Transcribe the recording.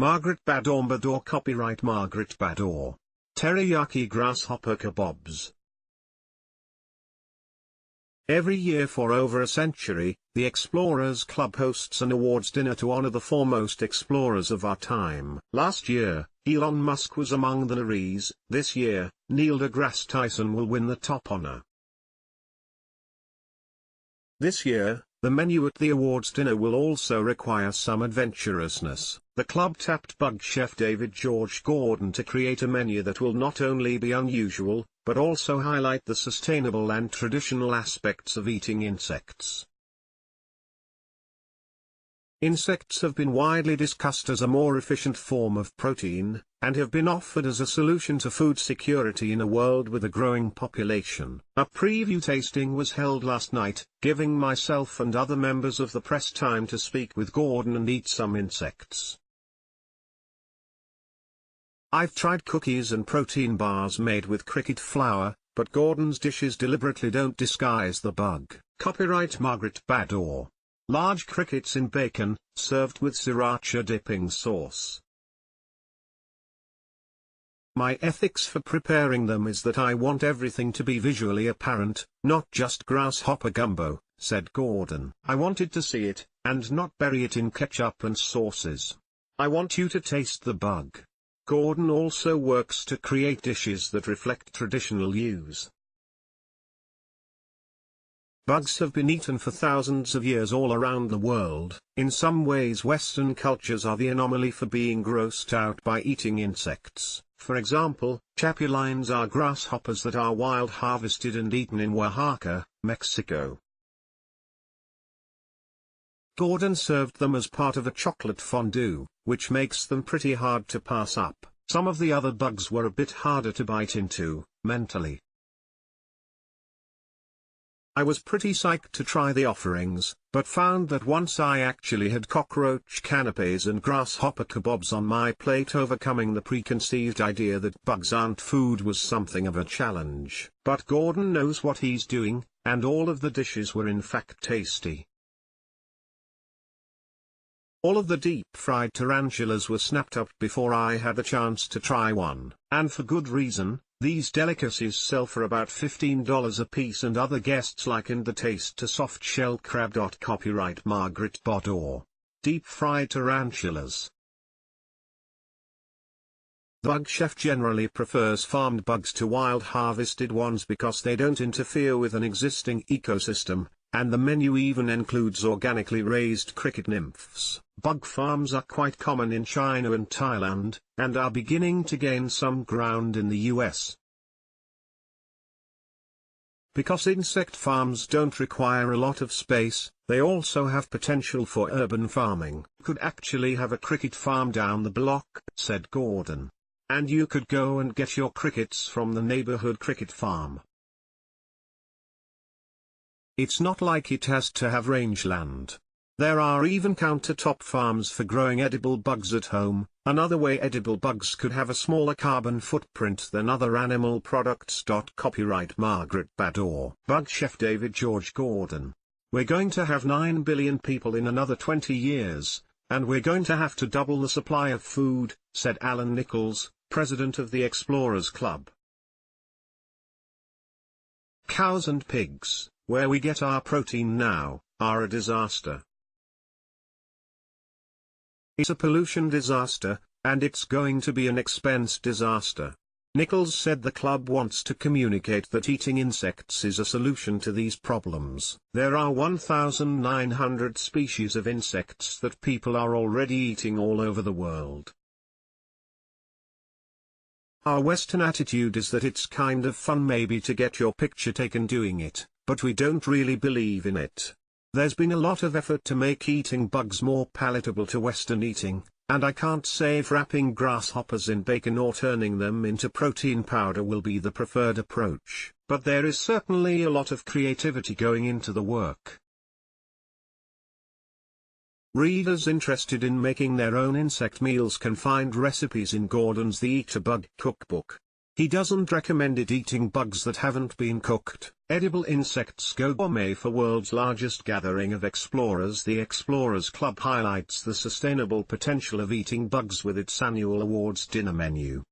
Margaret Badore mbadore copyright Margaret Badore. Teriyaki grasshopper kabobs. Every year for over a century, the Explorers Club hosts an awards dinner to honor the foremost explorers of our time. Last year, Elon Musk was among the honorees. This year, Neil deGrasse Tyson will win the top honor. This year, the menu at the awards dinner will also require some adventurousness. The club tapped bug chef David George Gordon to create a menu that will not only be unusual, but also highlight the sustainable and traditional aspects of eating insects. Insects have been widely discussed as a more efficient form of protein, and have been offered as a solution to food security in a world with a growing population. A preview tasting was held last night, giving myself and other members of the press time to speak with Gordon and eat some insects. I've tried cookies and protein bars made with cricket flour, but Gordon's dishes deliberately don't disguise the bug. Copyright Margaret Badore. Large crickets in bacon, served with sriracha dipping sauce. My ethics for preparing them is that I want everything to be visually apparent, not just grasshopper gumbo, said Gordon. I wanted to see it, and not bury it in ketchup and sauces. I want you to taste the bug. Gordon also works to create dishes that reflect traditional use. Bugs have been eaten for thousands of years all around the world. In some ways Western cultures are the anomaly for being grossed out by eating insects. For example, chapulines are grasshoppers that are wild harvested and eaten in Oaxaca, Mexico. Gordon served them as part of a chocolate fondue, which makes them pretty hard to pass up. Some of the other bugs were a bit harder to bite into, mentally. I was pretty psyched to try the offerings, but found that once I actually had cockroach canapes and grasshopper kebabs on my plate, overcoming the preconceived idea that bugs aren't food was something of a challenge. But Gordon knows what he's doing, and all of the dishes were in fact tasty. All of the deep-fried tarantulas were snapped up before I had the chance to try one, and for good reason. These delicacies sell for about $15 a piece, and other guests likened the taste to soft-shell crab. Copyright Margaret Badore. Deep-fried tarantulas. The bug chef generally prefers farmed bugs to wild harvested ones because they don't interfere with an existing ecosystem, and the menu even includes organically raised cricket nymphs. Bug farms are quite common in China and Thailand, and are beginning to gain some ground in the US. Because insect farms don't require a lot of space, they also have potential for urban farming. Could actually have a cricket farm down the block, said Gordon. And you could go and get your crickets from the neighborhood cricket farm. It's not like it has to have rangeland. There are even countertop farms for growing edible bugs at home. Another way edible bugs could have a smaller carbon footprint than other animal products. Copyright Margaret Badore. Bug chef David George Gordon. We're going to have 9 billion people in another 20 years, and we're going to have to double the supply of food, said Alan Nichols, president of the Explorers Club. Cows and pigs, where we get our protein now, are a disaster. It's a pollution disaster, and it's going to be an expense disaster. Nichols said the club wants to communicate that eating insects is a solution to these problems. There are 1,900 species of insects that people are already eating all over the world. Our Western attitude is that it's kind of fun maybe to get your picture taken doing it, but we don't really believe in it. There's been a lot of effort to make eating bugs more palatable to Western eating, and I can't say if wrapping grasshoppers in bacon or turning them into protein powder will be the preferred approach, but there is certainly a lot of creativity going into the work. Readers interested in making their own insect meals can find recipes in Gordon's The Eat a Bug cookbook. He doesn't recommend eating bugs that haven't been cooked. Edible insects go gourmet for world's largest gathering of explorers. The Explorers Club highlights the sustainable potential of eating bugs with its annual awards dinner menu.